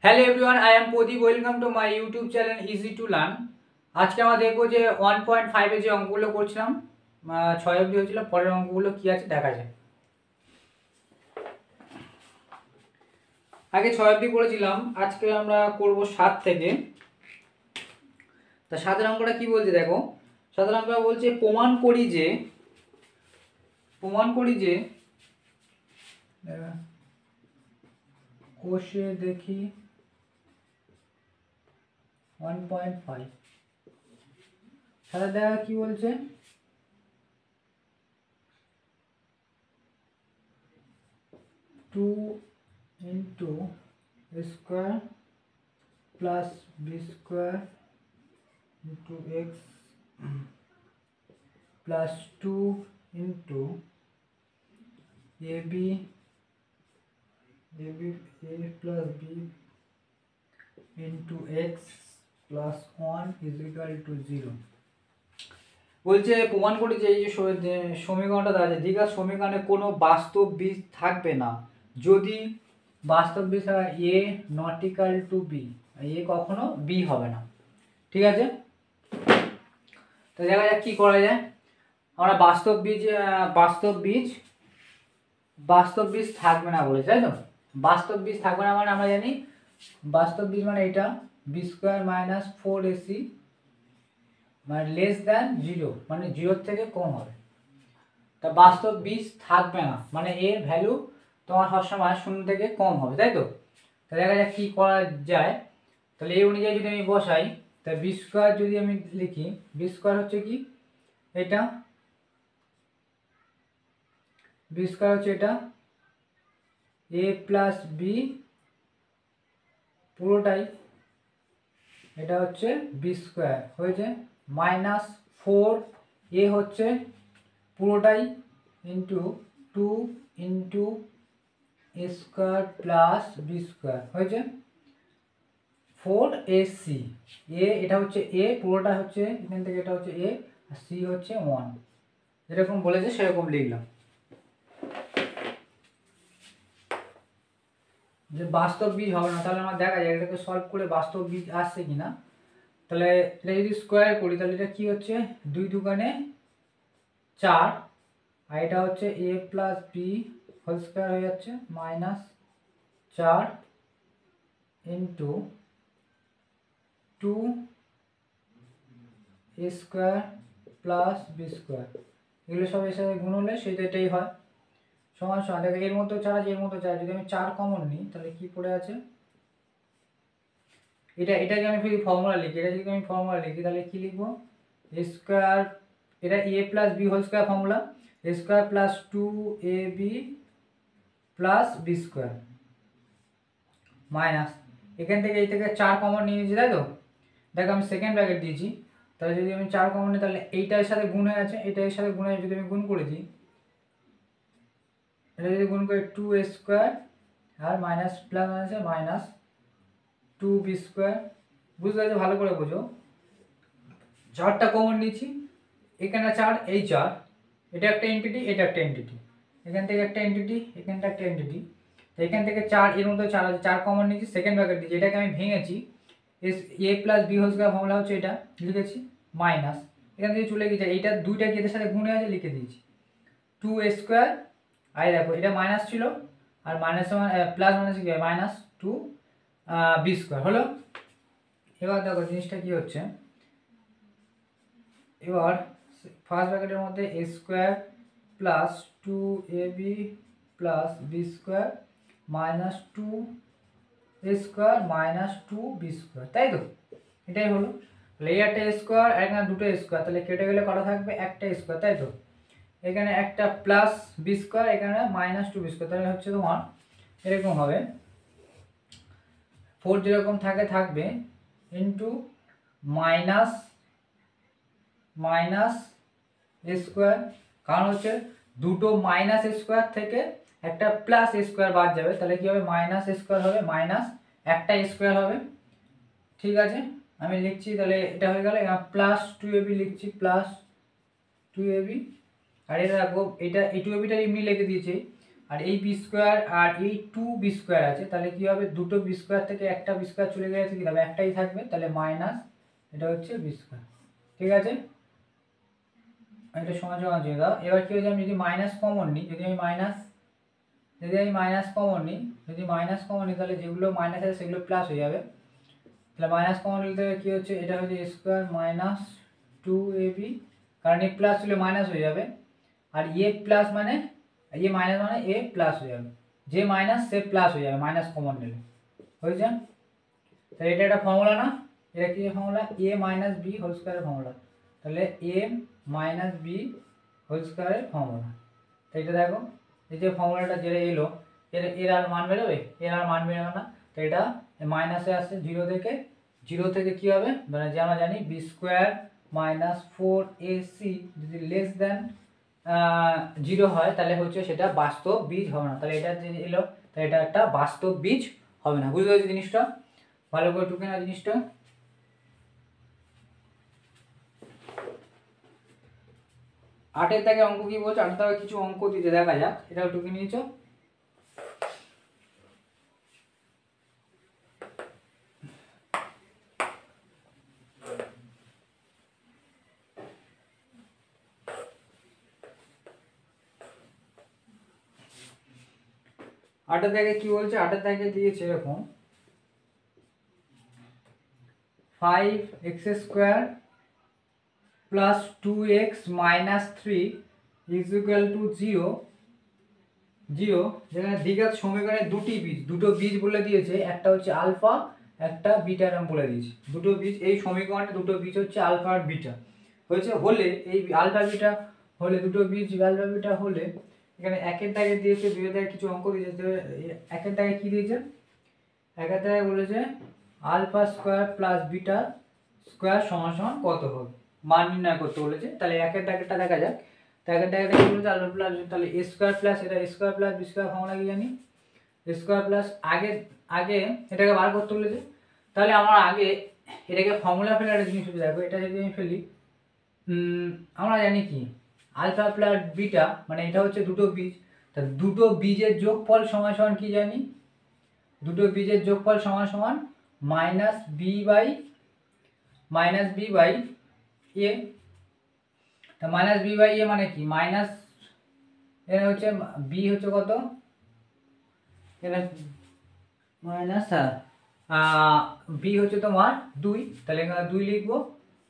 Hello everyone, I am Pradeep. Welcome to my YouTube channel easy to learn. আজকে আমরা দেখবো যে 1.5 যে অঙ্কগুলো করছিলাম 6 অবধি হয়েছিল, পরের অঙ্কগুলো কি আছে দেখা যায়। আগে 6 অবধি করেছিলাম, আজকে আমরা করব 7 থেকে। তা 7 অঙ্কটা কি বলছে দেখো। 7 অঙ্কটা বলছে প্রমাণ করি যে কোষে দেখি 1.5 সাদা দেখা কি বলছে 2 into a square plus b square into x plus 2 into ab plus b into x plus 1 is equal to 0। বলছে প্রমাণ করি যে এই যে সমীকরণটা দেওয়া আছে, দ্বিঘাত সমীকরণে কোনো বাস্তব বীজ থাকবে না যদি বাস্তব বীজ হয় এ নট ইকুয়াল টু বি, এ কখনো বি হবে না। ঠিক আছে, তো দেখা যাক কি করা যায়। আমরা বাস্তব বীজ থাকবে না বলেছে, তাই তো। বাস্তব বীজ থাকবে না মানে আমরা জানি বাস্তব বীজ মানে এটা বি স্কোয়ার মাইনাস 4ac মানে লেস দ্যান 0, মানে 0 থেকে কম হবে। তা বাস্তব বীজ থাকবে না মানে এর ভ্যালু তোমার সবসময় 0 থেকে কম হবে, তাই তো। তাহলে দেখা যাক কি করা যায়। তাহলে এই অনুযায়ী যদি আমি বসাই, তা বি স্কোয়ার যদি আমি লিখি, বি স্কোয়ার হচ্ছে কি এটা, বি স্কোয়ার হচ্ছে এটা এ প্লাস বি পুরোটাই, এটা হচ্ছে বি স্কোয়ার হয়েছে মাইনাস 4 এ হচ্ছে পুরোটাই ইন্টু 2 ইন্টু এ স্কোয়ার প্লাস বি স্কোয়ার হয়েছে 4ac। এ এটা হচ্ছে এ পুরোটা হচ্ছে এখান থেকে, এটা হচ্ছে এ আর সি হচ্ছে 1, যেরকম বলেছে সেরকম লিখলাম। যে বাস্তব বীজ হবে না, তাহলে আমার দেখা যায় এটাকে সলভ করে বাস্তব বীজ আসছে কিনা। তাহলে এটা যদি স্কোয়ার করি তাহলে এটা কি হচ্ছে 2 দুগুণে 4, আর এটা হচ্ছে A plus B whole square হয়ে যাচ্ছে minus 4 into 2 A square plus B square, এগুলো সব এর সাথে গুণ হলে সেটাই হয় সমান সমান। দেখো এর মধ্যে 4 আছে, এর মধ্যে 4, যদি আমি 4 কমন নিই তাহলে কি পড়ে আছে এটাকে আমি যদি ফর্মুলা লিখি, তাহলে কি লিখবো এ স্কোয়ার, এটা A plus B whole square formula, A square plus 2ab plus B square minus এখান থেকে এই থেকে 4 কমন নিয়ে নিয়েছি, তাই তো। দেখো আমি সেকেন্ড ব্র্যাকেট দিয়েছি, তাহলে যদি আমি 4 কমন নিই তাহলে এইটার সাথে গুণ হয়ে আছে, এটার সাথে গুণ হয়ে যদি আমি গুণ করে দিই, এটা যদি গুণ করি 2a স্কোয়ার আর মাইনাস প্লাস আছে মাইনাস 2b স্কোয়ার। বুঝতে পারছো, ভালো করে বোঝো। 4টা কমন নিয়েছি, এখানে 4 এই 4, এটা একটা এন্টিটি, এটা একটা এন্টিটি, এখান থেকে একটা এন্টিটি, এখানটা একটা এন্টিটি, তো এখান থেকে 4 এর মধ্যে 4 আছে, 4 কমন নিয়েছি, সেকেন্ড ব্র্যাকেট দিয়েছি, এটাকে আমি ভেঙেছি A plus B whole square formula হচ্ছে এটা লিখেছি মাইনাস এখান থেকে চলে গেছে এইটা দুইটা কি এর সাথে গুণে আছে লিখে দিয়েছি 2a স্কোয়ার, আর দেখো এটা মাইনাস ছিল আর মাইনাস প্লাস মাইনাস কি মাইনাস 2 বি স্কোয়ার হলো। এবার দেখো জিনিসটা কি হচ্ছে, এবার ফার্স্ট ব্র্যাকেটের মধ্যে A square plus 2ab plus B square minus 2 A square minus 2b square, তাই তো। এটাই হলো। তাহলে এই একটা স্কোয়ার আর এখানে দুটো স্কোয়ার, তাহলে কেটে গেলে কটা থাকবে একটা স্কোয়ার, তাই তো। এখানে একটা প্লাস বি স্কোয়ার, এখানে মাইনাস 2b স্কোয়ার, তাহলে হচ্ছে তোমার এরকম হবে 4 যেরকম থাকবে ইন্টু মাইনাস এ স্কোয়ার, কারণ হচ্ছে দুটো মাইনাস স্কোয়ার থেকে একটা প্লাস স্কোয়ার বাদ যাবে, তাহলে কি হবে মাইনাস স্কোয়ার হবে মাইনাস একটা স্কোয়ার হবে। ঠিক আছে, আমি লিখছি তাহলে এটা হয়ে গেল, প্লাস 2ab লিখছি প্লাস 2ab, আর এটা রাখবো এটা এই 2abটা এমনি লিখে দিয়েছি আর এই বি স্কোয়ার আর এই 2b স্কোয়ার আছে, তাহলে কি হবে, দুটো বি স্কোয়ার থেকে একটা বি স্কোয়ার চলে গেলে কি হবে, একটাই থাকবে, তাহলে মাইনাস এটা হচ্ছে বি স্কোয়ার। ঠিক আছে, এটা সমান সমান দিয়ে দাও। এবার কি হচ্ছে, আমি যদি মাইনাস কমন নিই, যদি আমি মাইনাস কমন নিই, তাহলে যেগুলো মাইনাস আছে সেগুলো প্লাস হয়ে যাবে। তাহলে মাইনাস কমন নিতে কি হচ্ছে, এটা হচ্ছে এ স্কোয়ার মাইনাস 2ab, কারণ এ প্লাস হলে মাইনাস হয়ে যাবে, আর এ প্লাস মানে এ মাইনাস মানে এ প্লাস হয়ে যাবে, যে মাইনাস সে প্লাস হয়ে যাবে মাইনাস কমন নিলে, হয়েছে। তাহলে এটা একটা ফর্মুলা না, এটা কি ফর্মুলা, এ মাইনাস বি হোল স্কোয়ারের ফর্মুলা, তাহলে এ মাইনাস বি হোল স্কোয়ারের ফর্মুলা। তো এটা দেখো, এই যে ফর্মুলাটা যেটা এলো, এর আর মান বেরোবে, এর আর মান বেরোবে না, তো এটা মাইনাসে আসছে জিরো থেকে কি হবে, মানে যে আমরা জানি বি স্কোয়ার মাইনাস 4ac যদি লেস দেন 0 হয়, তাহলে হচ্ছে সেটা বাস্তব বীজ হবে না, তাহলে এটা যে এলো, তাহলে এটা একটা বাস্তব বীজ হবে না। বুঝতে পারছি জিনিসটা, ভালো করে টুকে না জিনিসটা। আটের দাগে অঙ্ক কি বলছে, আটের দাগে কিছু অঙ্ক দিতে, দেখা যাক, এটাও টুকে নিয়েছো। আটের দাগে কি বলছে, আটের দাগে দিয়েছে এরকম 5x square plus 2x minus 3 is equal to 0, যেখানে দ্বিঘাত সমীকরণে দুটো বীজ বলে দিয়েছে, একটা হচ্ছে আলফা, একটা বিটা নাম বলে দিয়েছে, দুটো বীজ, এই সমীকরণে দুটো বীজ হচ্ছে আলফা আর বিটা হয়েছে, হলে এই আলফা বিটা হলে, দুটো বীজ আলফা বিটা হলে, এখানে একের দাগে দিয়েছে, দুইয়ের দাগে কিছু অঙ্ক দিয়েছে। একের দাগে কি দিয়েছে, একের দাগে বলেছে alpha square plus beta square সমান সমান কত হবে, মান নির্ণয় করতে বলেছে। তাহলে একের দাগেরটা দেখা যাক, একের দাগেরটা কি বলেছে, আলফা প্লাস, তাহলে এ স্কোয়ার প্লাস, এটা A square plus B square formula কি জানি, এ স্কোয়ার প্লাস, আগে এটাকে বার করতে বলেছে, তাহলে আমার আগে এটাকে ফর্মুলা ফেলে একটা জিনিস হচ্ছে, দেখো এটা যদি আমি ফেলি, আমরা জানি কি আলফা প্লাস বিটা মানে এটা হচ্ছে দুটো বীজ, তা দুটো বীজের যোগফল সমান সমান কি জানি, দুটো বীজের যোগফল সমান সমান মাইনাস বি বাই এ। তা মাইনাস বি বাই এ মানে কি, মাইনাস এখানে হচ্ছে বি হচ্ছে কত, এখানে মাইনাস বি হচ্ছে তোমার 2, তাহলে এখানে 2 লিখবো,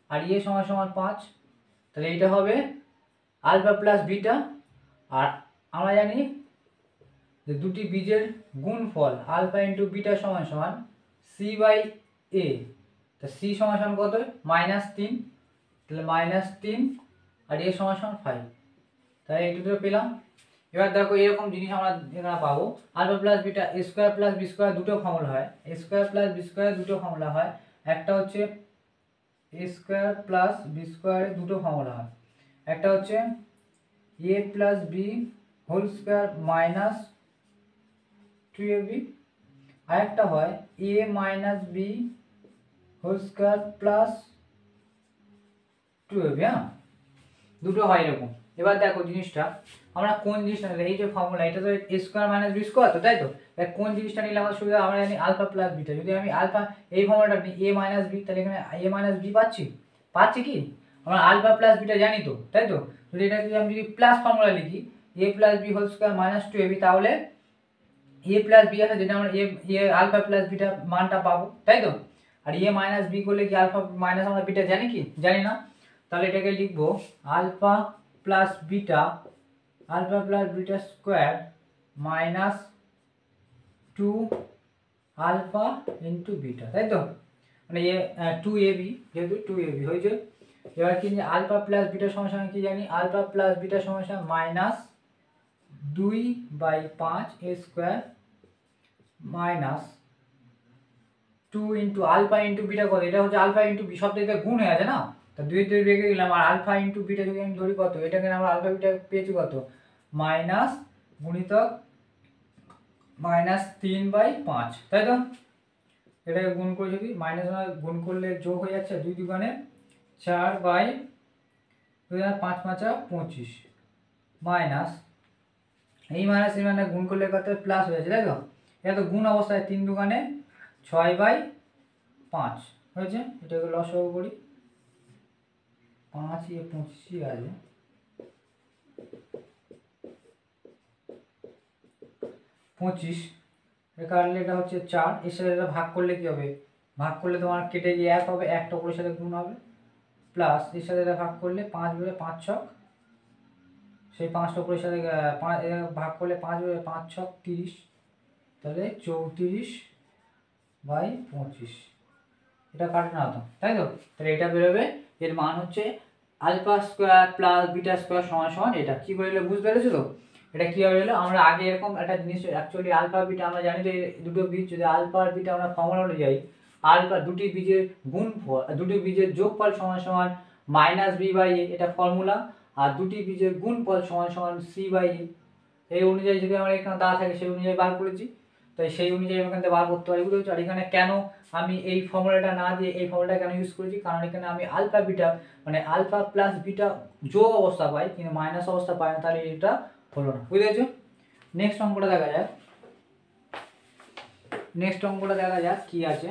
আর এ সমান সমান 5, তাহলে এটা হবে আলফা প্লাস বিটা। আর আমরা জানি যে দুটি বীজের গুণফল আলফা ইন্টু বিটা সমান সমান সি বাই এ, তা সি সমান সমান কত, -3, তাহলে -3 আর এ সমান সমান 5, তাহলে এই দুটো পেলাম। এবার দেখো এরকম জিনিস আমরা এখানে পাবো, আলফা প্লাস বিটা এ স্কোয়ার প্লাস বি স্কোয়ার দুটো ফর্মুলা হয়, এ স্কোয়ার প্লাস বি স্কোয়ার দুটো ফর্মুলা হয়, একটা হচ্ছে এ স্কোয়ার প্লাস বি স্কোয়ারের দুটো ফর্মুলা হয়, একটা হচ্ছে A plus B whole square minus 2ab, আর একটা হয় A minus B whole square plus 2ab, হ্যাঁ, দুটো হয় এরকম। এবার দেখো জিনিসটা আমরা কোন জিনিসটা নিলাম, এই যে ফর্মুলা, এটা তো এ স্কোয়ার মাইনাস বি স্কোয়ার, তো তাই তো, কোন জিনিসটা নিলে আমার সুবিধা, আমরা জানি আলফা প্লাস বিটা, যদি আমি আলফা এই ফর্মুলাটা নিই এ মাইনাস বি, তাহলে এখানে এ মাইনাস বি পাচ্ছি কি, আমরা আলফা প্লাস বিটা জানি তো, তাই তো, যদি এটাকে আমি যদি প্লাস ফর্মুলা লিখি A plus B whole square minus 2ab, তাহলে এ প্লাস বি আছে, যেটা আমরা এ আলফা প্লাস বিটা মানটা পাবো, তাই তো। আর এ মাইনাস বি করলে কি আলফা মাইনাস আমরা বিটা জানি কি, জানি না, তাহলে এটাকে লিখবো alpha plus beta square minus 2 alpha into beta, তাই তো, মানে এ 2ab, যেহেতু 2ab হয়েছে। এবার কি আলফা প্লাস বিটা সমান সমান কি জানি, আলফা প্লাস বিটা সমান সমান -2/5 A square minus 2 into alpha into beta কত, এটা হচ্ছে আলফা ইন্টু বি, সব থেকে গুণ হয়ে আছে না, তা 2 রেখে দিলাম, আর আলফা ইন্টু বিটা যদি আমি ধরি কত, এটাকে আমরা আলফা বিটা পেয়েছি কত, মাইনাস গুণিতক -3/5, তাই তো, এটাকে গুণ করে যদি মাইনাস গুণ করলে যোগ হয়ে যাচ্ছে, 2 দুগুণে 4/5 5 5 25 মাইনাস এই মাইনাস এই মানে গুণ করলে কত প্লাস হয়ে যাচ্ছে, তাই তো? এটা তো গুণ অবস্থায় 3 দুগুণে 6/5 হয়েছে। এটাকে লসাগু করি, 5 এ 25 আছে, 25 এর কারণে এটা হচ্ছে 4। এর সাথে এটা ভাগ করলে কি হবে? ভাগ করলে তোমার কেটে গিয়ে 1 হবে, 1 টুকরোর সাথে গুণ হবে, প্লাস এর সাথে এটা ভাগ করলে 5 বলে 5 ছক, সেই 5 টুকরোর সাথে ভাগ করলে 5 বলে 5 ছক 30, তাহলে 34/25। এটা কাটে না তো, তাই তো? তাহলে এটা বেরোবে, এর মান হচ্ছে alpha square plus beta square সমান সমান এটা। কি করে এলো বুঝতে পেরেছো তো? এটা কীভাবে এলো? আমরা আগে এরকম একটা জিনিস, অ্যাকচুয়ালি আলফা বিটা আমরা জানি যে দুটো বীজ, যদি আলফা আর বিটা আমরা ফর্মুলা অনুযায়ী আলফা দুটি বীজের গুণফল, দুটি বীজের যোগফল সমান সমান -b/a, এটা ফর্মুলা। আর দুটি বীজের গুণফল সমান সমান c/a। এই অনুযায়ী যদি আমরা এখানে দেওয়া থাকে সেই অনুযায়ী বার করেছি, তাই সেই অনুযায়ী আমি এখান থেকে বার করতে পারি, বুঝতে পারছি? আর এখানে কেন আমি এই ফর্মুলাটা না দিয়ে এই ফর্মুলাটা কেন ইউজ করেছি? কারণ এখানে আমি আলফা বিটা মানে আলফা প্লাস বিটা যোগ অবস্থা পাই, কিন্তু মাইনাস অবস্থা পাই না, তাহলে এটা হলো না, বুঝেছো? নেক্সট অঙ্কটা দেখা যাক। নেক্সট অঙ্কটা দেখা যাক কি আছে।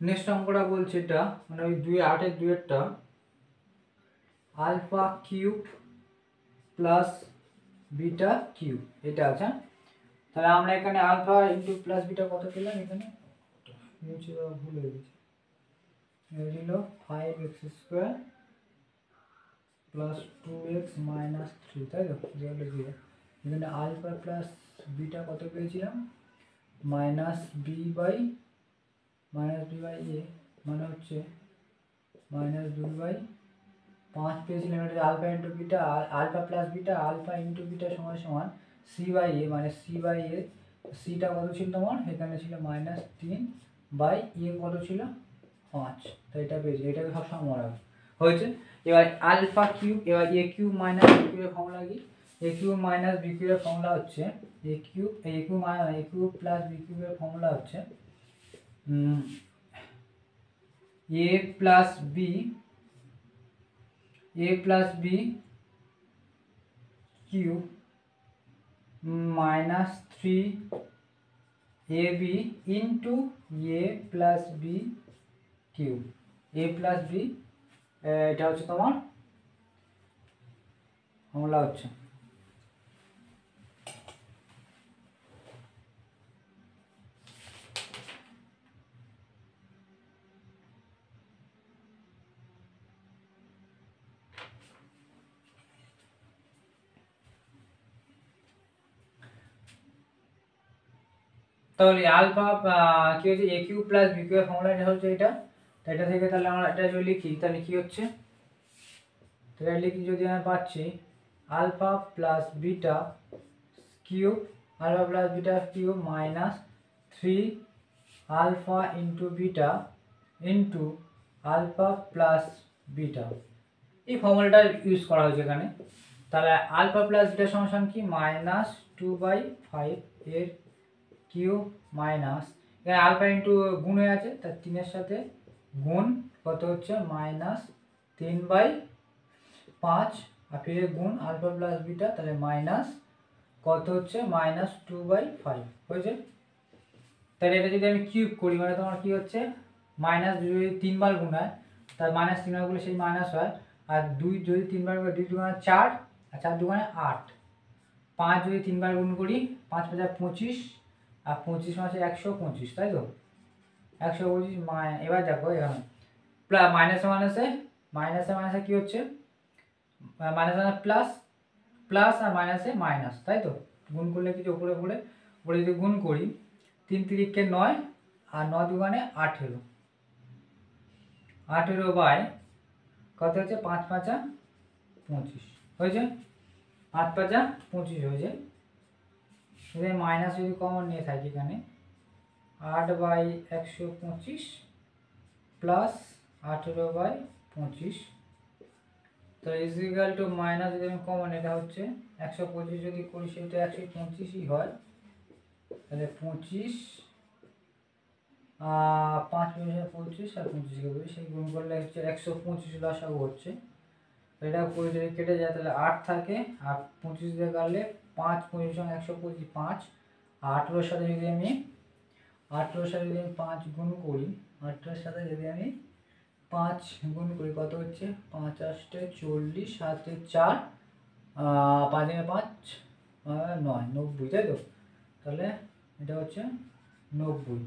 নেক্সট অঙ্কটা বলছে এটা মানে ওই 2/8 দুয়েরটা, alpha cube plus beta cube এটা আছে। তাহলে আমরা এখানে আলফা ইন্টু প্লাস বিটা কত পেলাম? এখানে ভুল হয়ে গেছে, ছিল 5x² প্লাস 2x মাইনাস 3, তাই তো? এখানে আলফা প্লাস বিটা কত পেয়েছিলাম? -b/a মানে হচ্ছে -2/5 পেয়েছিলাম। এটা alpha into beta, alpha plus beta, alpha into beta সমান সমান c/a, মানে c/a, সিটা কত ছিল তোমার? এখানে ছিল -3/a, কত ছিল? 5। তো এটা পেয়েছি, এটাকে সবসময় মনে রাখবে, হয়েছে। এবার আলফা কিউব, এবার a কিউব মাইনাস b কিউবের ফর্মুলা কি? a কিউব মাইনাস b কিউবের ফর্মুলা হচ্ছে a কিউব প্লাস b কিউবের ফর্মুলা হচ্ছে a plus b cube minus 3ab into a plus b cube. a plus b এটা হচ্ছে তোমার ফর্মুলা হচ্ছে। তাহলে আলফা কি হচ্ছে? a কিউব প্লাস b কিউবের ফর্মুলা এটা হচ্ছে এটা। এটা থেকে তাহলে আমরা এটা যদি লিখি তাহলে কি হচ্ছে? তাহলে লিখি যদি আমি পাচ্ছি alpha plus beta cube, alpha plus beta cube minus 3 alpha into beta into alpha plus beta, এই ফর্মুলাটা ইউজ করা হয়েছে এখানে। তাহলে আলফা প্লাস বিটা সমান কি? -2/5 এর কিউব মাইনাস, এখানে আলফা ইন্টু গুণ হয়ে আছে, তার 3-এর সাথে গুণ কত হচ্ছে? -3/5, আর ফিরে গুণ আলফা প্লাস বিটা, তাহলে মাইনাস কত হচ্ছে? -2/5 হয়েছে। তাহলে এটা যদি আমি কিউব করি মানে তোমার কি হচ্ছে? মাইনাস যদি 3 বার গুণ হয় তার -3 বার গুণে সেই মাইনাস হয়, আর 2 যদি 3 বার গুণ, 2 দুগুণে 4 আর 4 দুগুণে 8, 5 যদি 3 বার গুণ করি 5 × 5 = 25, আর 25 মাসে 125, তাই তো? 125 এবার দেখো এখানে মাইনাসে মাইনাসে কি হচ্ছে? মাইনাসে প্লাস, প্লাস আর মাইনাসে মাইনাস, তাই তো? গুণ করলে কিছু উপরে উপরে উপরে যদি গুণ করি 3 × 9 আর 9 দুগুণে 18, 18 বাই কত হচ্ছে? 5 × 5 = 25 হয়েছে। 5 × 5 = 25 হয়েছে। যদি মাইনাস যদি কমন নিয়ে থাকি এখানে 8/125 প্লাস 18/25 তো ইজ ইকুয়াল টু মাইনাস যদি আমি কমন এটা হচ্ছে 125 যদি করি সেটা 125ই হয়, তাহলে 25 5 25 আর 25কে বলি সেই গুণ করলে হচ্ছে 125 লসাগু হচ্ছে। এটা 20 যদি কেটে যায় তাহলে 8 থাকে, আর 25 দিয়ে কাটলে 5 25 সঙ্গে 125 5, 18 সাথে যদি আমি 5 গুণ করি, 18 সাথে যদি আমি 5 গুণ করি কত হচ্ছে 5 8 40 7 4 5 5 9 90, তাই তো? তাহলে এটা হচ্ছে 90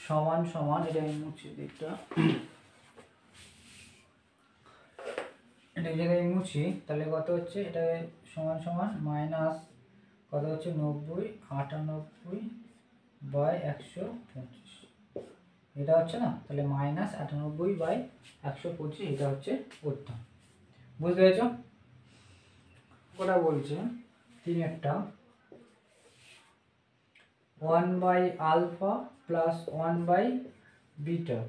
সমান সমান, এটা আমি মুছি দিকটা, এটা যদি আমি মুছি তাহলে কত হচ্ছে এটা সমান সমান মাইনাস কত হচ্ছে 90 98 বাই 125, এটা হচ্ছে না, তাহলে মাইনাস 98 বাই 125, এটা হচ্ছে উত্তর। বুঝতে পেরেছ? ওটা বলছে 3-এরটা 1 by alpha plus 1 by beta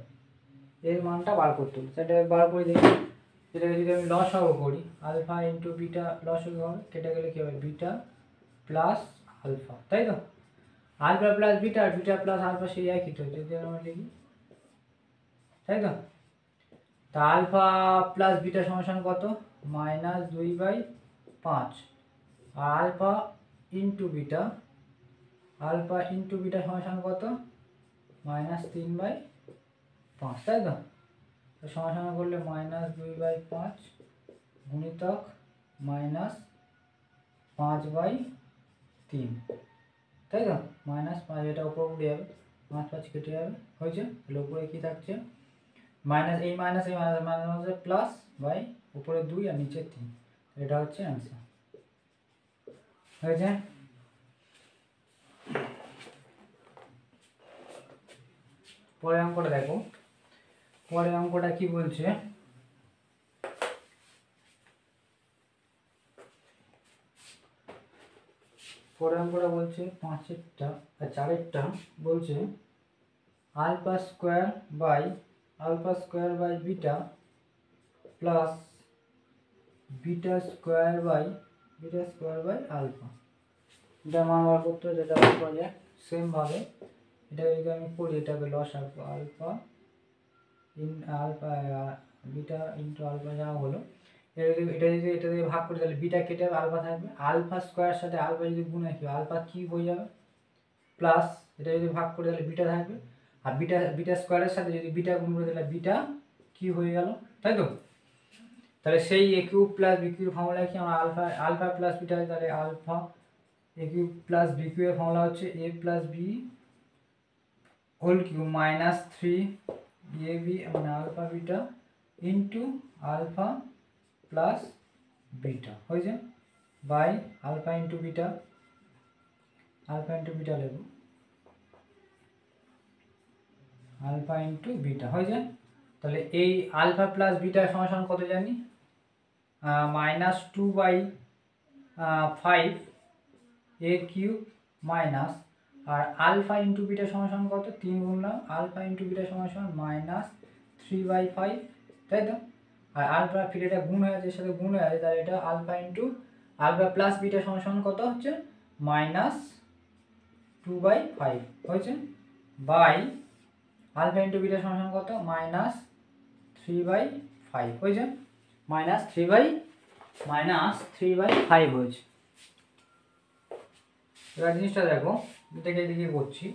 এর মানটা বার করতে হবে। সেটা বার করে দেখি, সেটাকে যদি আমি লসাগু করি আলফা ইন্টু বিটা লসাগু হবে, কেটে গেলে কী হবে বিটা প্লাস আলফা, তাই তো? আলফা প্লাস বিটা আর বিটা প্লাস আলফা সেই একই তো, যদি আমরা লিখি, তাই তো? তা আলফা প্লাস বিটা সমান কত -2/5, আর আলফা ইন্টু বিটা সমান কত -3/5, তাই তো? তো সমান করলে -2/5 গুণিতক -5/3, তাই তো? -5, এটা উপর উঠে যাবে, 5 5 কেটে যাবে, হয়েছে? তাহলে উপরে কি থাকছে মাইনাস, এই মাইনাস এই মাইনাস প্লাস বাই উপরে 2 আর নিচে 3, এটা হচ্ছে অ্যান্সার। হয়েছে? পরের অঙ্কটা দেখো, পরের অঙ্কটা কি বলছে, পরের অঙ্কটা বলছে 4-এরটা বলছে alpha square by beta plus beta square by alpha, এটা মান বার করতে হবে, যেটা বার করা যায় সেমভাবে। এটা যদি আমি করি এটাকে লসাগু আলফা বিটা ইন্টু আলফা যা হলো, এটা দিয়ে ভাগ করি তাহলে বিটা কেটে আলফা থাকবে, আলফা স্কোয়ার সাথে আলফা যদি গুণ হয় আলফা কিউব হয়ে যাবে, প্লাস এটা যদি ভাগ করি তাহলে বিটা থাকবে, আর বিটা স্কোয়ারের সাথে যদি বিটা গুণ করে তাহলে বিটা কিউব হয়ে গেল, তাই তো? তাহলে সেই A cube plus B cube formula কি আমরা আলফা প্লাস বিটা, তাহলে alpha A cube plus B কিউবের ফর্মুলা হচ্ছে A plus B whole cube -3ab মানে alpha beta into alpha plus beta, হয়েছে? বাই আলফা ইন্টু বিটা নেব, alpha into beta, হয়েছে? তাহলে এই আলফা প্লাস বিটা সমান কত জানি -2/5 এ কিউব মাইনাস, আর আলফা ইন্টু বিটা সমান কত 3 গুণলাম আলফা ইন্টু বিটা সমান -3/5, তাই তো? আর আলফা ফিরে এটা গুণ হয়ে আছে, এর সাথে গুণ হয়ে আছে, তাহলে এটা alpha into alpha plus beta সমান কত হচ্ছে -2/5, হয়েছে? বাই আলফা ইন্টু বিটা সমান কত -3/5, হয়েছে? -3/5 হয়েছে। এবার জিনিসটা দেখো, এটাকে এদিকে করছি,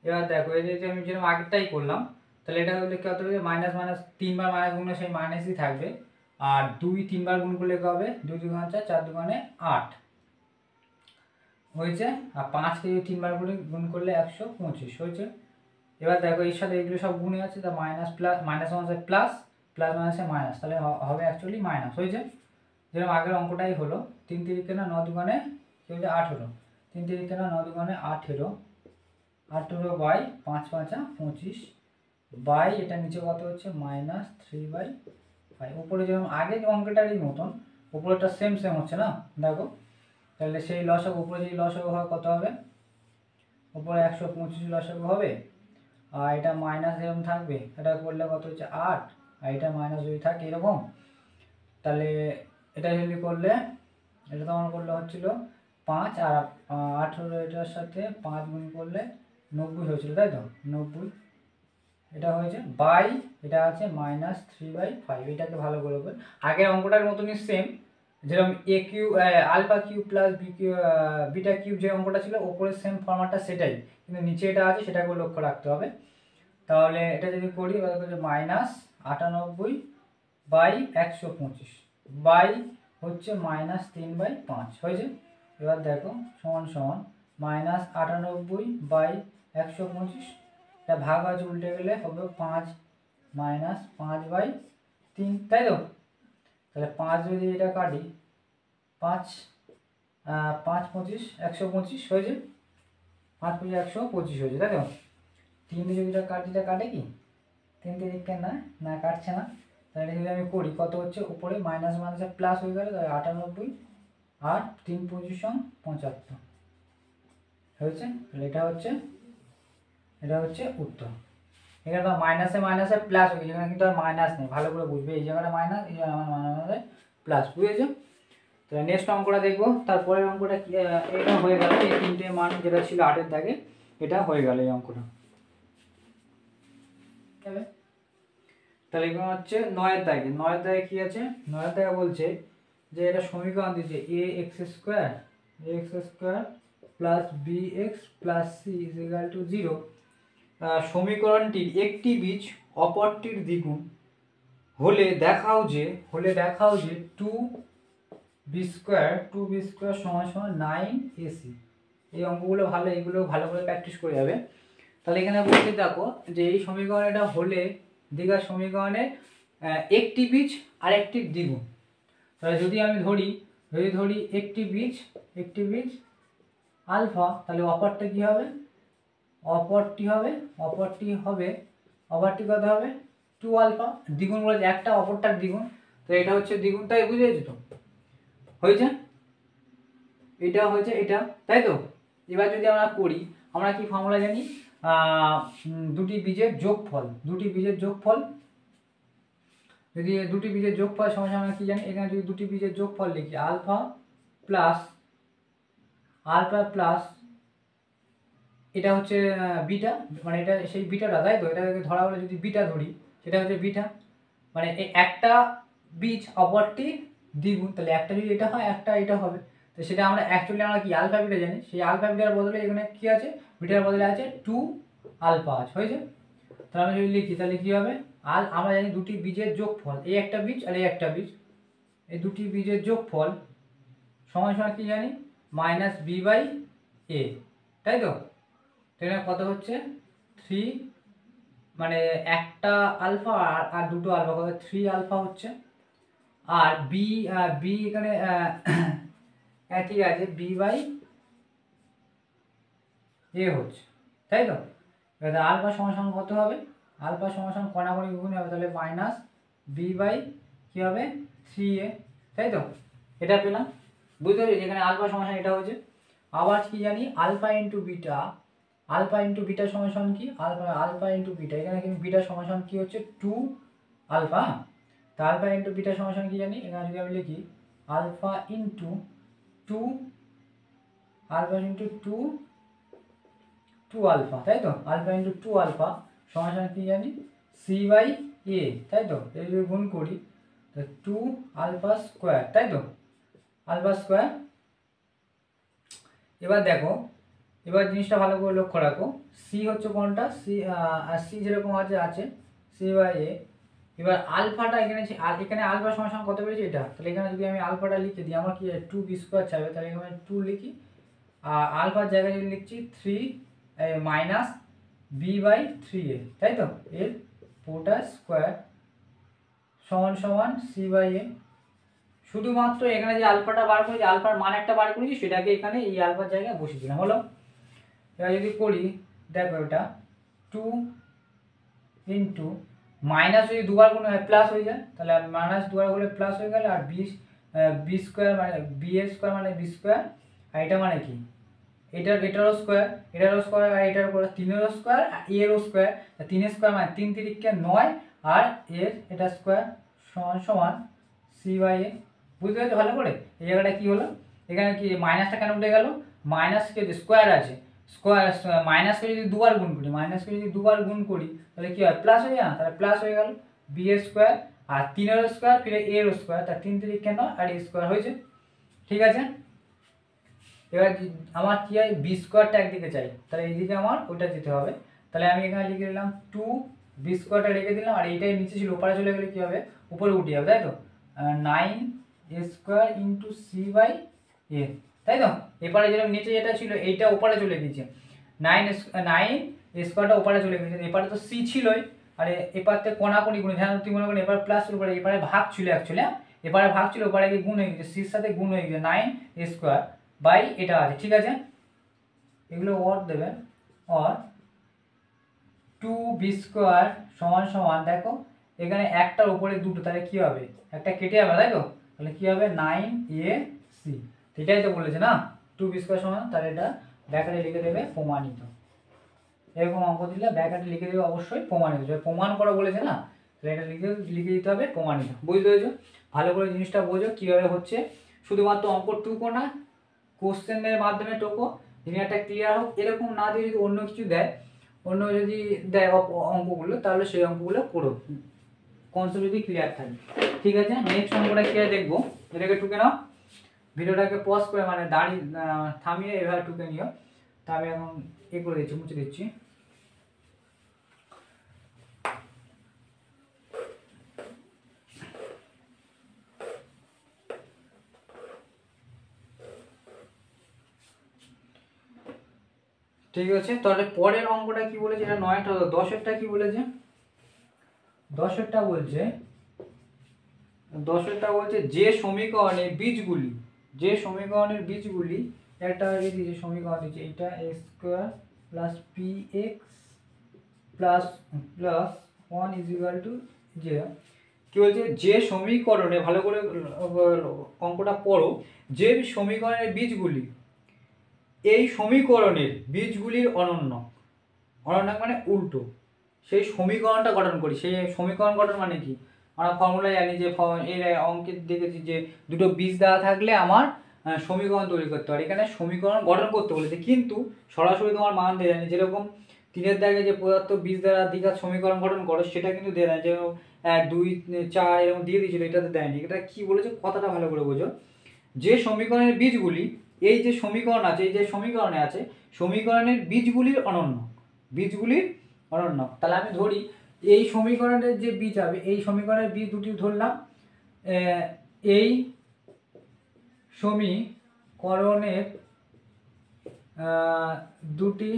এবার দেখো এই যে আমি যেরকম আগেরটাই করলাম, তাহলে এটা হলে কত হবে মাইনাস 3বার মাইনাস গুণ সেই মাইনাসই থাকবে, আর 2 3বার গুণ করলে কী হবে 2 2 4 4 2 8 হয়েছে, আর 5কে যদি 3বার গুণ করলে 125 হয়েছে। এবার দেখো এর সাথে এগুলো সব গুণে আছে, তা মাইনাস প্লাস প্লাস মাইনাসে মাইনাস, তাহলে হবে অ্যাকচুয়ালি মাইনাস, হয়েছে? যেরকম আগের অঙ্কটাই হলো 3 3 9 2 কি হচ্ছে 18, 3 3 9 2 18 বাই 5 5 25 বাই এটা নিচে কত হচ্ছে -3/5, উপরে যেরকম আগের অঙ্কটারই মতন উপরেটা সেম হচ্ছে না, দেখো তাহলে সেই লসাগু উপরে যদি লসাগু হয় কত হবে, উপরে 125 লসাগু হবে, আর এটা মাইনাস এরকম থাকবে, এটা করলে কত হচ্ছে 8, আর এটা -2 থাকে এরকম, তাহলে এটা যদি করলে এটা তো আমার করলে হচ্ছিল 5 আর 18 এটার সাথে 5 গুণ করলে 90 হয়েছিল, তাই তো? 90 এটা হয়েছে বাই এটা আছে -3/5। এটাকে ভালো করে বল, আগের অঙ্কটার মতনই সেম, যেরকম A cube alpha cube plus B cube beta cube যে অঙ্কটা ছিল ওপরে সেম ফর্ম্যাটটা সেটাই, কিন্তু নিচে এটা আছে সেটাকে লক্ষ্য রাখতে হবে। তাহলে এটা যদি করি -98/125 বাই হচ্ছে -3/5 হয়েছে। এবার দেখো সমান সমান -98/125, এটা ভাগ আছে উল্টে গেলে হবে 5 -5/3, তাই তো? তাহলে 5 যদি এটা কাটি 5 5 25 125 হয়েছে, 5 25 125 হয়েছে, তাই তো? 3 দিয়ে যদি এটা কাটি, এটা কাটে কি 3 দিকে না না কাটছে না। তাহলে যদি আমি করি কত হচ্ছে, উপরে মাইনাস মাইনাসে প্লাস হয়ে গেল, তাহলে 98 আর 3 25 75 হয়েছে। তাহলে এটা হচ্ছে উত্তর। এখানে তো মাইনাসে মাইনাসে প্লাস হয়ে গেছে, এখানে কিন্তু আর মাইনাস নেই, ভালো করে বুঝবে, এই জায়গাটা মাইনাস, এই জায়গায় মাইনাসে প্লাস, বুঝেছো? তাহলে নেক্সট অঙ্কটা দেখবো, তারপরের অঙ্কটা কি এটা হয়ে গেল, এই তিনটে মান যেটা ছিল 8-এর দাগে এটা হয়ে গেল এই অঙ্কটা। তাহলে এখানে হচ্ছে 9-এর দাগে, 9-এর দাগে কি আছে, 9-এর দাগে বলছে যে এটা সমীকরণ দিচ্ছে ax² plus bx plus c equal to 0। সমীকরণটির একটি বীজ অপরটির দ্বিগুণ হলে দেখাও যে 2b² সমান সমান 9ac। এই অঙ্কগুলো ভালো, এইগুলো ভালো করে প্র্যাকটিস করে যাবে। তাহলে এখানে বলতে দেখো যে এই সমীকরণটা হলে দ্বিঘাত সমীকরণের একটি বীজ আর একটি দ্বিগুণ। তাহলে যদি আমি ধরি একটি বীজ আলফা, তাহলে অপরটা কি হবে, অপরটি কত হবে 2 আলফা। দ্বিগুণ বলেছে একটা, অপরটার দ্বিগুণ, তো এটা হচ্ছে দ্বিগুণ, তাই বুঝেছো তো? হয়েছে, এটা হয়েছে এটা, তাই তো? এবার যদি আমরা করি, আমরা কি ফর্মুলা জানি, দুটি বীজের যোগফল, যদি দুটি বীজের যোগফল সমান আমরা কি জানি, এখানে যদি দুটি বীজের যোগফল লিখি আলফা প্লাস এটা হচ্ছে বিটা, মানে এটা সেই বিটাটা, তাই তো? এটাকে ধরা হলে যদি বিটা ধরি, সেটা হচ্ছে বিটা, মানে এই একটা বীজ অপরটি দ্বিগুণ, তাহলে একটা যদি এটা হয় একটা এটা হবে, তো সেটা আমরা অ্যাকচুয়ালি আমরা কি আলফা বিটা জানি, সেই আলফা বিটার বদলে এখানে কি আছে, বিটার বদলে আছে 2 আলফা আছে, হয়েছে। তাহলে আমরা যদি লিখি তাহলে কি হবে, আমরা জানি দুটি বীজের যোগফল, এই একটা বীজ আর এই একটা বীজ, এই দুটি বীজের যোগফল সমান সমান কি জানি -b/a, তাই তো? এখানে কত হচ্ছে 3, মানে একটা আলফা আর দুটো আলফা, কত 3 আলফা হচ্ছে, আর বি এখানে ঠিক আছে b/a হচ্ছে, তাই তো? এবার আলফা সমান কত হবে, আলফা সমান কণাকণি গুণ হবে, তাহলে -b/ কি হবে 3a, তাই তো? এটা পেলাম, বুঝতে পেরেছি? এখানে আলফা সমান এটা হচ্ছে। আবার কি জানি আলফা ইন্টু বিটা সমান কি, আলফা ইন্টু বিটা, এখানে কিন্তু বিটা সমান কি হচ্ছে 2 আলফা। তা আলফা ইন্টু বিটা সমান কি জানি, এখানে যদি আমি লিখি আলফা ইন্টু 2 আলফা, তাই তো? আলফা ইন্টু 2 আলফা সমান কি জানি c/a, তাই তো? এই যদি গুণ করি তো 2 আলফা স্কোয়ার, তাই তো? Alpha square. এবার দেখো, এবার জিনিসটা ভালো করে লক্ষ্য রাখো, সি হচ্ছে কোনটা, সি যেরকম আছে c/a। এবার আলফাটা এখানে আলফা সমান কত পেয়েছে এটা, তাহলে এখানে যদি আমি আলফাটা লিখে দিই, আমার কি 2b² চাইবে, তাহলে এখানে 2 লিখি, আর আলফার জায়গায় যদি লিখছি 3 -b/3a, তাই তো? এর পুরোটা স্কোয়ার সমান c/a। শুধুমাত্র এখানে যে আলফাটা বার করেছি, আলফার মান একটা বার করেছি, সেটাকে এখানে এই আলফার জায়গায় বসিয়ে দিলাম, হলো। এবার যদি করি দেখো এটা 2 ইন্টু মাইনাস যদি দুবার গুণ হয় প্লাস হয়ে যায়, তাহলে মাইনাস দুবার হলে প্লাস হয়ে গেল, আর b² মানে b² মানে b², আর এটা মানে কি এটারও স্কোয়ার আর এটার উপরে 3-এরও স্কোয়ার আর এরও স্কোয়ার, 3-এর স্কোয়ার মানে 3 3 9, আর এর এটা স্কোয়ার সমান c/a সি বাই এ। বুঝতে পেরেছো ভালো করে? এই জায়গাটা কি হলো, এখানে কি মাইনাসটা কেন উঠে গেল, মাইনাসকে স্কোয়ার আছে, স্কোয়ার মাইনাসকে যদি দুবার গুণ করি, মাইনাসকে যদি দুবার গুণ করি তাহলে কি হয়, প্লাস হয়ে যায় না, তাহলে প্লাস হয়ে গেল বি এর স্কোয়ার আর 3 এর স্কোয়ার ফিরে এর স্কোয়ার, তার 3 3 কেন আর স্কোয়ার হয়েছে। ঠিক আছে, এবার আমার কি হয়, বি স্কোয়ারটা একদিকে চাই, তাহলে এইদিকে আমার ওইটা যেতে হবে। তাহলে আমি এখানে লিখে দিলাম 2, বি স্কোয়ারটা রেখে দিলাম, আর এইটাই নিচে ছিল ওপারে চলে গেলে কী হবে, উপরে উঠে যাবে, তাই তো 9 এ স্কোয়ার ইন্টু সি বাই এ, তাই তো। এপারে যেরকম নিচে যেটা ছিল এইটা ওপারে চলে গিয়েছে, 9 স্কোয়ারটা ওপারে চলে গেছে, এপারে তো সি ছিলই, আর এপারতে কোনাকুনি গুণ, হ্যাঁ তুই মনে করেন এপারে প্লাস উপরে, এপারে ভাগ ছিল অ্যাকচুয়ালি, এপারে ভাগ ছিল ওপারে গিয়ে গুণ হয়ে গেছে, সির সাথে গুণ হয়ে গেছে 9 স্কোয়ার বাই এটা আছে। ঠিক আছে, এগুলো অর দেবেন, অর 2 বি স্কোয়ার সমান সমান, দেখো এখানে একটার উপরে দুটো, তাহলে কি হবে, একটা কেটে যাবে, তাই তো, তাহলে কি হবে 9 এ সি, এটাই তো বলেছে না 2 বি স্কোয়ার সমান, তাহলে এটা ব্র্যাকেটে লিখে দেবে প্রমাণিত। এরকম অঙ্ক দিলে ব্র্যাকেটে লিখে দেবে অবশ্যই প্রমাণিত, যদি প্রমাণ করা বলেছে না, তাহলে এটা লিখে দিতে হবে প্রমাণিত। বুঝতে পেরেছো? ভালো করে জিনিসটা বোঝো কীভাবে হচ্ছে, শুধুমাত্র অঙ্ক টুকো না, কোশ্চেনের মাধ্যমে টোকো, জিনিসটা ক্লিয়ার হোক। এরকম না দিয়ে যদি অন্য কিছু দেয়, অন্য যদি দেয় অঙ্কগুলো, তাহলে সেই অঙ্কগুলো করো, কনসেপ্ট যদি ক্লিয়ার থাকে। ঠিক আছে, নেক্সট অঙ্কটা ক্লিয়ার দেখবো, এটাকে টুকে নাও, ভিডিওটাকে পজ করে মানে দাঁড়িয়ে থামিয়ে এভাবে টুকে নিও। তা আমি এখন করে দিচ্ছি, মুছে দিচ্ছি। ঠিক আছে, তাহলে পরের অঙ্কটা কি বলেছে, এটা 9টা, 10এরটা কি বলেছে, 10এরটা বলছে যে সমীকরণের বীজগুলি, একটা যে সমীকরণ দিচ্ছে, এটা x square plus P x plus 1 is equal to 0। কি বলছে, যে সমীকরণে, ভালো করে অঙ্কটা পড়ো, যে সমীকরণের বীজগুলি, এই সমীকরণের বীজগুলির অনন্য মানে উল্টো, সেই সমীকরণটা গঠন করি। সেই সমীকরণ গঠন মানে কি, আমরা ফর্মুলা জানি যে এর অঙ্কে দেখেছি যে দুটো বীজ দেওয়া থাকলে আমার সমীকরণ তৈরি করতে পারে, এখানে সমীকরণ গঠন করতে বলেছে, কিন্তু সরাসরি তোমার মান দেওয়া জানি, যেরকম 3-এর দাগে যে পদার্থ বীজ দ্বারা দ্বিঘাত সমীকরণ গঠন করো, সেটা কিন্তু দেওয়া যায়, যেরকম 1 2 4 এরকম দিয়ে দিয়েছিল, এটাতে দেয়নি। এটা কি বলেছে, কথাটা ভালো করে বোঝো, যে সমীকরণের বীজগুলি, এই যে সমীকরণ আছে, এই যে সমীকরণে আছে, সমীকরণের বীজগুলির অনন্য, তাহলে আমি ধরি এই সমীকরণের যে বীজ হবে, এই সমীকরণের বীজ দুটি ধরলাম, এই সমীকরণের দুটি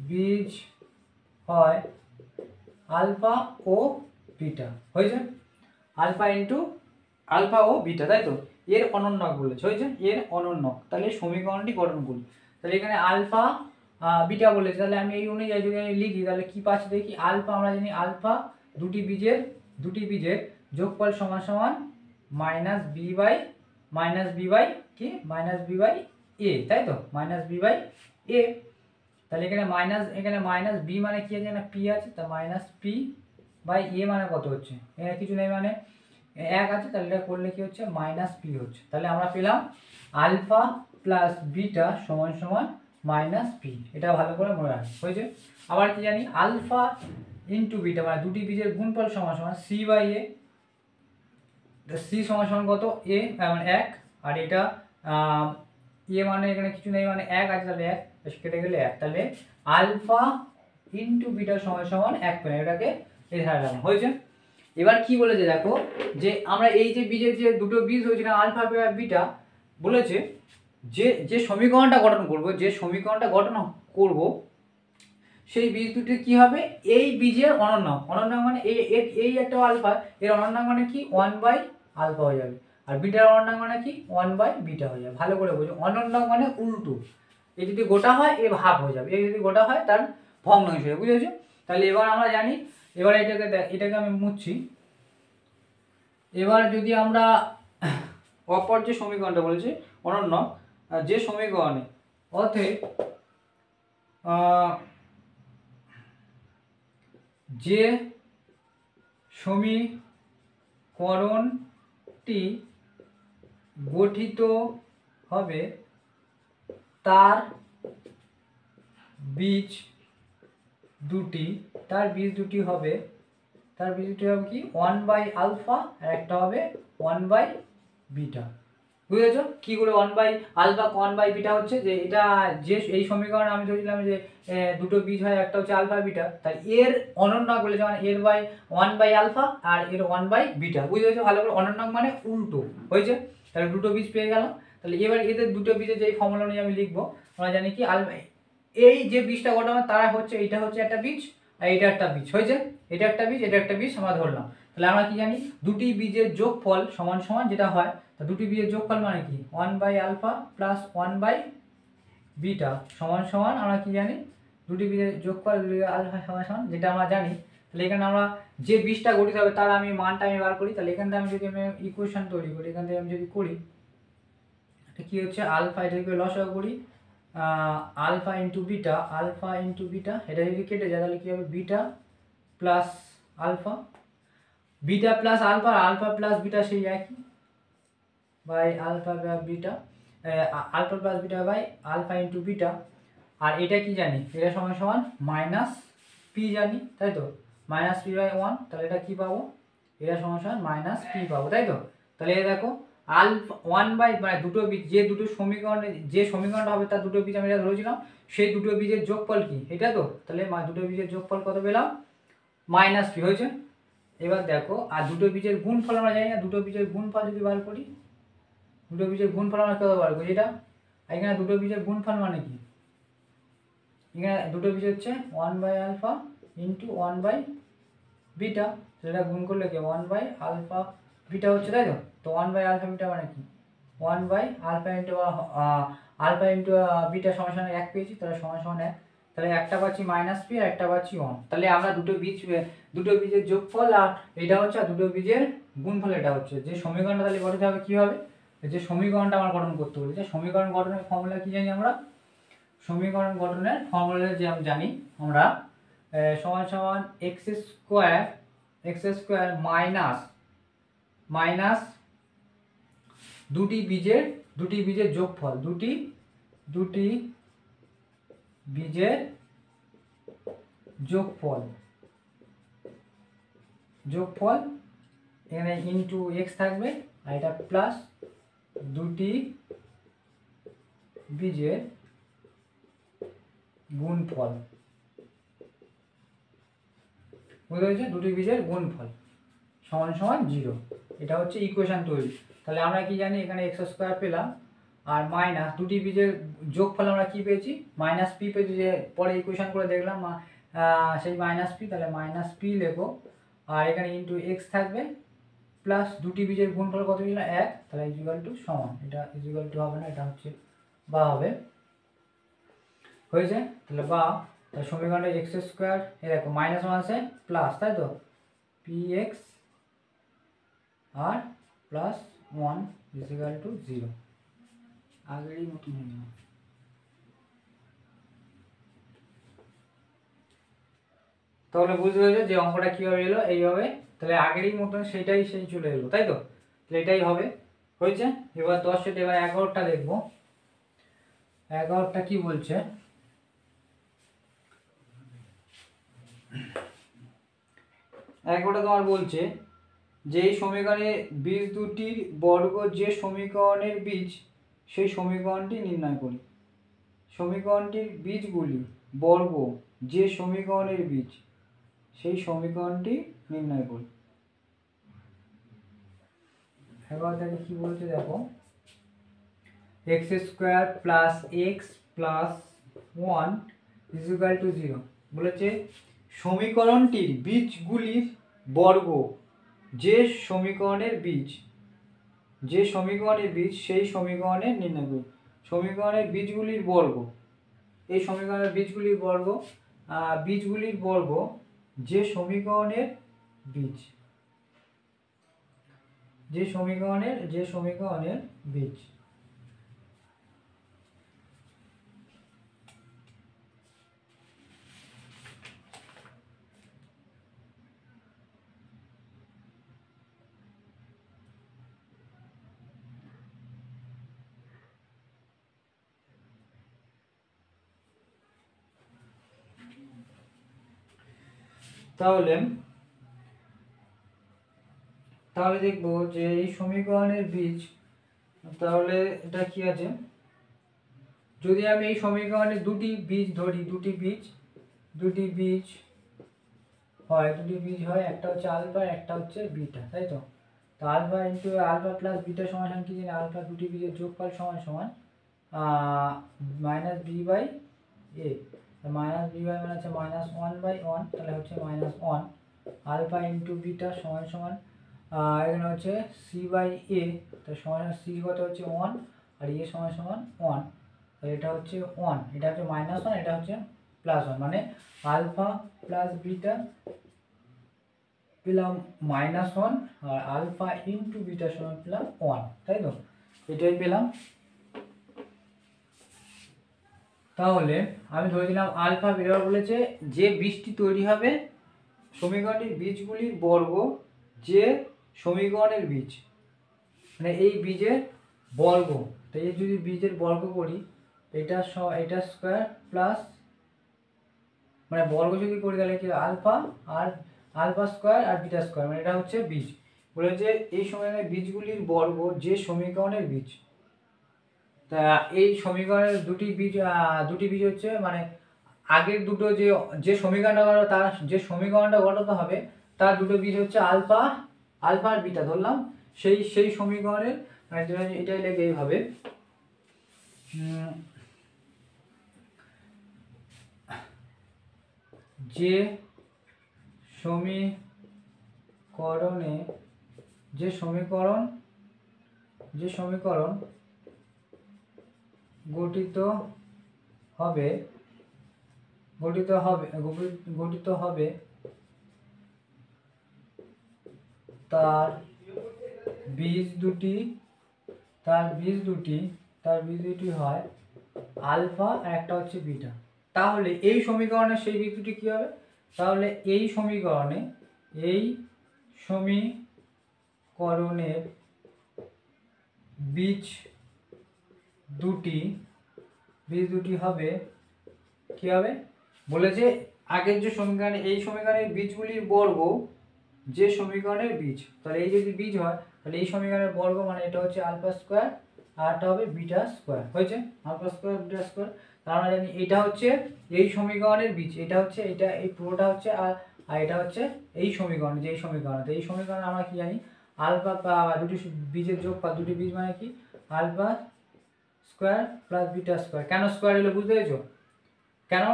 বীজ হয় আলফা ও বিটা, হয়েছে, আলফা ও বিটা, তাই তো, এর অনন্যক বলেছে, হয়েছে, এর অনন্যক। তাহলে সমীকরণটি গঠন করি, তাহলে এখানে আলফা বিটা বলেছে, তাহলে আমি এই অনুযায়ী যদি আমি লিখি, তাহলে কি পাচ্ছি দেখি, আলফা আমরা জানি আলফা দুটি বীজের যোগফল সমান সমান মাইনাস বি বাই এ, তাই তো, মাইনাস বি বাই এ। তাহলে এখানে মাইনাস বি মানে কি আছে, এখানে পি আছে, তা মাইনাস পি বাই এ মানে কত হচ্ছে, এখানে কিছু নেই মানে 1 আছে, তাহলে এটা করলে কি হচ্ছে, মাইনাস পি হচ্ছে। তাহলে আমরা পেলাম আলফা প্লাস বিটা সমান সমান মাইনাস পি, এটা ভালো করে মনে রাখি, হয়েছে। আবার কি জানি, আলফা ইন্টু বিটা মানে দুটি বীজের গুণফল সমান সমান সি বাই এ, সি সমান সমান কত, এ মানে 1, আর এটা এ মানে এখানে কিছু নেই মানে 1 আছে, তাহলে 1 কেটে গেলে 1, তাহলে আলফা ইন্টু বিটা সমান সমান 1 পেলাম, এটাকে এখানে রাখলাম, হয়েছে। এবার কি বলেছে দেখো, যে আমরা এই যে বীজের যে দুটো বীজ হয়েছে না আলফা বিটা, বলেছে যে সমীকরণটা গঠন করব, সেই বীজ দুটি কি হবে, এই বীজের অনন্যক মানে এই একটা আলফা, এর অনন্যক মানে কি 1 বাই আলফা হয়ে যাবে, আর বিটার অনন্যক মানে কি 1 বাই বিটা হয়ে যাবে। ভালো করে বোঝো, অনন্যক মানে উল্টো, এই যদি গোটা হয় এ ভাগ হয়ে যাবে, এই যদি গোটা হয় তার ভগ্নাংশ হয়ে যাবে, বুঝেছো। তাহলে এবার আমরা জানি, এবার এটাকে আমি মুছছি। এবার যদি আমরা অপর যে সমীকরণটা বলেছে অনন্যক, যে সমীকরণে অতএব যে সমীকরণটি একটি গঠিত হবে তার বীজ দুটি হবে কি 1/α আর একটা হবে 1/β। বুঝেছো কি করে 1/α 1/β হচ্ছে? যে এটা যে এই সমীকরণে আমি ধরেছিলাম যে দুটো বীজ হয়, একটা হচ্ছে আলফা বিটা, তাই এর অনন্যক বলে যেমন এর বাই 1/α আর এর 1/β। বুঝেছো ভালো করে? অনন্যক মানে উল্টো হয়েছে। তাহলে দুটো বীজ পেয়ে গেলাম। তাহলে এবার এদের দুটো বীজের যে ফর্মুলা নিয়ে আমি লিখবো, আমরা জানি কি এই যে বীজটা গঠন তারা হচ্ছে, এইটা হচ্ছে একটা বীজ আর এটা একটা বীজ হয়েছে, এটা একটা বীজ এটা একটা বীজ আমরা ধরলাম। তাহলে আমরা কি জানি দুটি বীজের যোগফল সমান সমান যেটা হয়, তা দুটি বীজের যোগফল মানে কি 1/α প্লাস 1/β সমান সমান আমরা কি জানি দুটি বীজের যোগফল আলফা সমান সমান, যেটা আমরা জানি। তাহলে এখানে আমরা যে বীজটা গঠিত হবে তার আমি মানটা আমি বার করি। তাহলে এখান থেকে আমি যদি ইকুয়েশন তৈরি করি, এখান থেকে আমি যদি করি কি হচ্ছে আলফা, এটাকে লসাগু করি আলফা ইন্টু বিটা, এটা যদি কেটে যায় তাহলে কি হবে beta plus alpha, beta plus alpha, alpha plus beta সেই একই by alpha beta, alpha plus beta by alpha into beta. আর এটা কি জানি, এটা সমান সমান মাইনাস পি জানি, তাই তো? মাইনাস পি বাই 1, তাহলে এটা কি পাবো? এটা সমান সমান মাইনাস পি পাবো, তাই তো? তাহলে দেখো আলফা 1/, মানে দুটো বীজ যে দুটো সমীকরণে যে সমীকরণটা হবে তার দুটো বীজ আমি এটা ধরেছিলাম, সেই দুটো বীজের যোগফল কি এটা তো? তাহলে দুটো বীজের যোগফল কত পেলাম? মাইনাস পি হয়েছে। এবার দেখো আর দুটো বীজের গুণফল আমরা জানি না, দুটো বীজের গুণফল যদি বার করি, দুটো বীজের গুণফল আমরা কত বার করি এটা? এখানে দুটো বীজের গুণফল মানে কি, এখানে দুটো বীজ হচ্ছে 1/α ইন্টু 1/β, সেটা গুণ করলে কি 1/α হচ্ছে, তাই তো? তো 1/α মানে কি 1/α ইন্টু আলফা ইন্টু বিটা সমান সমান 1 পেয়েছি, তাহলে সমান সমান 1। তাহলে একটা পাচ্ছি মাইনাস পি আর একটা পাচ্ছি 1। তাহলে আমরা দুটো বীজের যোগফল আর এটা হচ্ছে, আর দুটো বীজের গুণফল এটা হচ্ছে। যে সমীকরণটা তাহলে গঠিত হবে কি হবে, যে সমীকরণটা আমরা গঠন করতে বলেছি, সমীকরণ গঠনের ফর্মুলা কি জানি আমরা? সমীকরণ গঠনের ফর্মুলা যে আমি জানি আমরা সমান সমান এক্স স্কোয়ার মাইনাস দুটি বীজের যোগফল, দুটি বীজের যোগফল এখানে ইন্টু এক্স থাকবে আর এটা প্লাস দুটি বীজের গুণফল, বুঝতে পেরেছি? দুটি বীজের গুণফল সমান সমান 0। এটা হচ্ছে ইকুয়েশন তৈরি। তাহলে আমরা কি জানি, এখানে এক্স স্কোয়ার পেলাম আর মাইনাস দুটি বীজের যোগফল আমরা কি পেয়েছি? মাইনাস পি পেয়েছি, যে পরে ইকুয়েশন করে দেখলাম সেই মাইনাস পি, তাহলে মাইনাস পি লেখো আর এখানে ইন্টু এক্স থাকবে প্লাস দুটি বীজের গুণফল কত ছিল 1, তাহলে ইকুয়াল টু সমান, এটা ইকুয়াল টু হবে না, এটা হচ্ছে বা হবে হয়েছে। তাহলে বা সমীকরণটা এক্স স্কোয়ার, এ দেখো মাইনাস 1 আছে প্লাস, তাই তো? P X R plus 1 equal to 0, আগেরই মতন হয়ে যাবে। তাহলে বুঝতে পেরেছো যে অঙ্কটা কীভাবে এলো? এইভাবে। তাহলে আগেরই মতন সেই চলে এলো, তাই তো? তাহলে এটাই হবে হয়েছে। এবার 10 সেট, এবার 11টা দেখবো। 11টা কি বলছে? 11টা তোমার বলছে যে এই সমীকরণে বীজ দুটির বর্গ যে সমীকরণের বীজ, সেই সমীকরণটি নির্ণয় করি। সমীকরণটির বীজগুলি বর্গ যে সমীকরণের বীজ, সেই সমীকরণটি নির্ণয় করি। এবার তাহলে কি বলছে দেখো, x square plus x plus 1 equal to 0 বলেছে সমীকরণটির বীজগুলির বর্গ যে সমীকরণের বীজ, সেই সমীকরণের নির্ণয় করি। সমীকরণের বীজগুলির বর্গ, এই সমীকরণের বীজগুলির বর্গ যে সমীকরণের বীজ, বীজ। তাহলে তাহলে দেখবো যে এই সমীকরণের বীজ, তাহলে এটা কি আছে, যদি আমি এই সমীকরণের দুটি বীজ ধরি, দুটি বীজ হয়, একটা হচ্ছে আলফা, একটা হচ্ছে বিটা, তাই তো। তো alpha into alpha plus beta সমান কি জানি, আলফা দুটি বীজের যোগফল সমান minus B by A. Minus B by মানে হচ্ছে -1/1, তাহলে হচ্ছে -1 আলফা ইন্টু বিটা সমান এখানে হচ্ছে সি বাই এ, তো সমান সি কত হচ্ছে 1 আর এ সমান 1, তাহলে এটা হচ্ছে 1, এটা হচ্ছে -1, এটা হচ্ছে +1, মানে আলফা প্লাস বিটা পেলাম -1 আর আলফা ইন্টু বিটা সমান পেলাম 1, তাই তো, এটাই পেলাম। তাহলে আমি ধরে দিলাম আলফা বিটা বলেছে যে বীজটি তৈরি হবে সমীকরণটির বীজগুলির বর্গ, যে সমীকরণের বীজ মানে এই বীজের বর্গ, তাই যদি বীজের বর্গ করি এটা স্কোয়ার প্লাস, মানে বর্গ যদি করি তাহলে কি আলফা স্কোয়ার আর বিটা স্কোয়ার, মানে এটা হচ্ছে বীজ। বলেছে এই সমীকরণের বীজগুলির বর্গ যে সমীকরণের বীজ। তা এই সমীকরণের দুটি বীজ হচ্ছে, মানে আগের দুটো যে সমীকরণটা গড়ালো, তার যে সমীকরণটা গড়াতে হবে তার দুটো বীজ হচ্ছে আলফা আর বিটা ধরলাম, সেই সমীকরণের, মানে এটাই লেগে এইভাবে যে সমীকরণ গঠিত হবে তার বীজ দুটি হয় আলফা আর একটা হচ্ছে বিটা। তাহলে এই সমীকরণের সেই বীজ দুটি কি হবে, তাহলে এই সমীকরণের বীজ দুটি হবে কি হবে, বলেছে আগের যে সমীকরণ, এই সমীকরণের বীজগুলির বর্গ যে সমীকরণের বীজ, তাহলে এই যদি বীজ হয় তাহলে এই সমীকরণের বর্গ মানে এটা হচ্ছে আলফা স্কোয়ার আর এটা হবে বিটা স্কোয়ার, হয়েছে আলফা স্কোয়ার বিটা স্কোয়ার। তার মানে জানি এটা হচ্ছে এই সমীকরণের বীজ, এটা হচ্ছে এটা, এই পুরোটা হচ্ছে আর এটা হচ্ছে এই সমীকরণ, যে এই সমীকরণ, তো এই সমীকরণ আমরা কি জানি আলফা দুটি বীজের যোগফল, দুটি বীজ মানে কি alpha square plus beta square. কেন স্কোয়ার হলো বুঝতে পেরেছো, কেন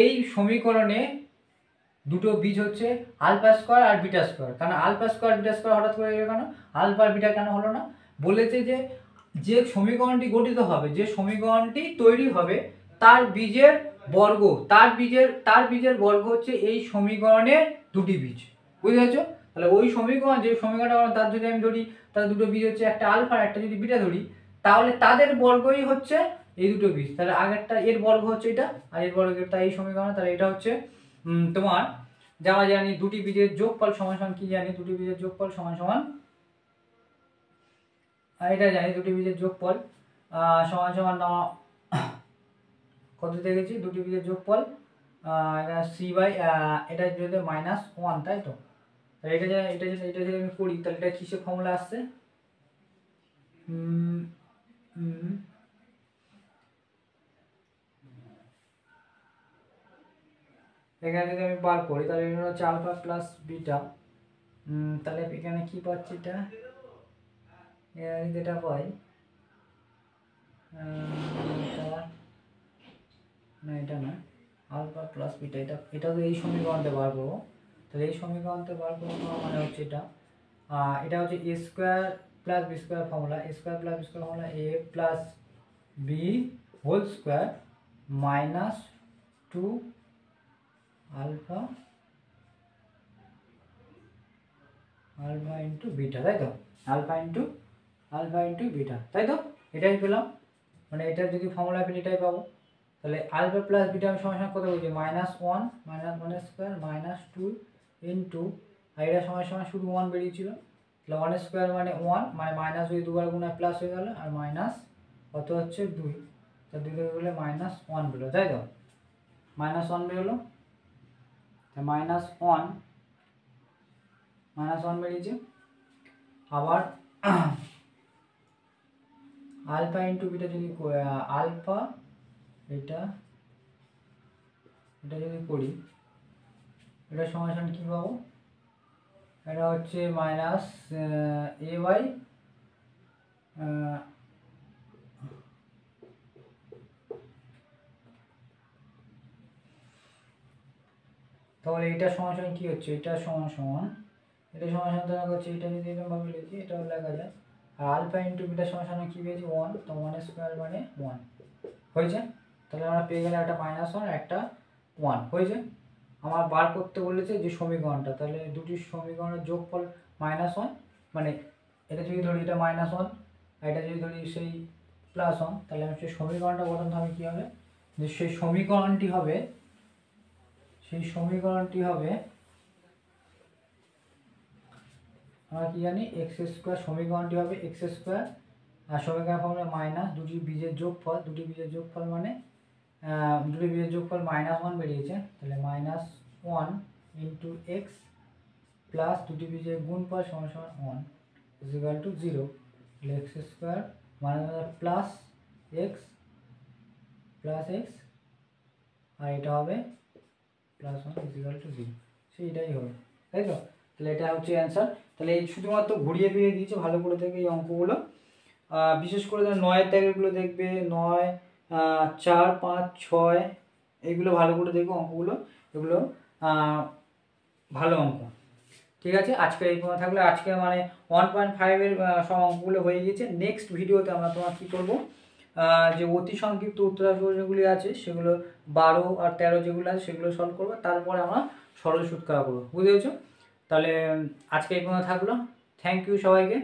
এই সমীকরণে দুটো বীজ হচ্ছে আলফা স্কোয়ার আর বিটা স্কোয়ার, কারণ আলফা স্কোয়ার বিটা স্কোয়ার হঠাৎ করে এলো কেন, আলফা আর বিটা কেন হলো না, বলেছে যে সমীকরণটি গঠিত হবে, যে সমীকরণটি তৈরি হবে তার বীজের বর্গ, তার বীজের বর্গ হচ্ছে এই সমীকরণের দুটি বীজ, বুঝতে পেরেছো। তাহলে ওই সমীকরণ, যে সমীকরণটা তার যদি আমি ধরি, তার দুটো বীজ হচ্ছে একটা আলফা একটা যদি বিটা ধরি, তাহলে তাদের বর্গই হচ্ছে এই দুটো বীজ, তাহলে আগেরটা এর বর্গ হচ্ছে এটা আর এর বর্গ এটা, এই সমীকরণ, তাহলে এটা হচ্ছে তোমার যা আমরা জানি দুটি বীজের যোগফল সমান কি জানি, দুটি বীজের যোগফল সমান এটা জানি, দুটি বীজের যোগফল সমান কত দেখেছি, দুটি বীজের যোগফল সি বাই এটা যদি -1, তাই তো। তাহলে এটা যদি আমি করি তাহলে এটা কিসের ফর্মুলা আসছে, এখানে যদি আমি বার করি তাহলে এটা হচ্ছে আলফা প্লাস বিটা, তাহলে এখানে কি পাচ্ছি, এটা যেটা পাই এটা না আলফা প্লাস বিটা, এটা তো এই সমীকরণটা বার করবো, তাহলে এই সমীকরণটা বার করবো মানে হচ্ছে এটা হচ্ছে A square plus B square formula, A square plus B square formula A plus B whole square -2 alpha into beta, তাই তো, আলফা ইন্টু বিটা, তাই তো, এটাই পেলাম, মানে এটা যদি ফর্মুলা পেলে এটাই পাবো। তাহলে আলফা প্লাস বিটা আমি সমান কত বলছি -1 স্কোয়ার -2 ইন্টু, আর এটা সমান শুধু 1 বেরিয়েছিল, তাহলে 1 স্কোয়ার মানে 1, মানে মাইনাস যদি দুবার গুণ প্লাস হয়ে গেল, আর মাইনাস কত হচ্ছে 2, তা 2 থেকে গেলে -1 বেরোলো, তাই তো, -1 বেরোলো। -1 বেরিয়েছে। আবার আলফা ইন্টু বিটা যদি আলফা এটা যদি করি, এটা সমান কি পাবো, এটা হচ্ছে মাইনাস এ বাই তাহলে এটা সমান কি হচ্ছে, এটা সমান হচ্ছে এটা যদি এরকমভাবে লিখি এটাও লেখা যায়। আর আলফা ইন্টু বিটা সমান কি পেয়েছি 1, তো 1 স্কোয়ার মানে 1 হয়েছে। তাহলে আমরা পেয়ে গেলাম একটা -1 একটা 1 হয়েছে। আমার বার করতে বলেছে যে সমীকরণটা, তাহলে দুটি সমীকরণের যোগফল -1, মানে এটা যদি ধরি এটা -1 আর এটা যদি ধরি সেই +1, তাহলে আমি সেই সমীকরণটা গঠন হবে কী হবে, যে সেই সমীকরণটি হবে আমরা কি জানি x², সমীকরণটি হবে x², আর সমীকরণ ফর্মুলা মাইনাস দুটি বীজের যোগফল মানে দুটি বীজের যোগফল -1 বেরিয়েছে, তাহলে -1 ইন্টু x প্লাস দুটি বীজের গুণফল সমান 1 ইকুয়াল টু 0, তাহলে x² মানে প্লাস x আর এটা হবে +1 ইকুয়াল টু 0, সেইটাই হবে, তাই তো। তাহলে এটা হচ্ছে অ্যান্সার। তাহলে এই শুধুমাত্র ঘুরিয়ে ফিরিয়ে দিয়েছে, ভালো করে দেখবে এই অঙ্কগুলো, বিশেষ করে 9-এর দাগেরগুলো দেখবে, 9, 4, 5, 6 এইগুলো ভালো করে দেখবে অঙ্কগুলো, এগুলো ভালো অঙ্ক। ঠিক আছে, আজকে এই পর্যন্ত থাকলে, আজকে মানে 1.5-এর সব অঙ্কগুলো হয়ে গিয়েছে। নেক্সট ভিডিওতে আমরা তোমার কী করবো, যে অতি সংক্ষিপ্ত উত্তরাংশ যেগুলি আছে সেগুলো 12 আর 13 যেগুলো আছে সেগুলো সলভ করবো, তারপরে আমরা সরল সুদ করা করবো, বুঝতে পেরেছো। তাহলে আজকে এই পর্যন্ত থাকলো, থ্যাংক ইউ সবাইকে।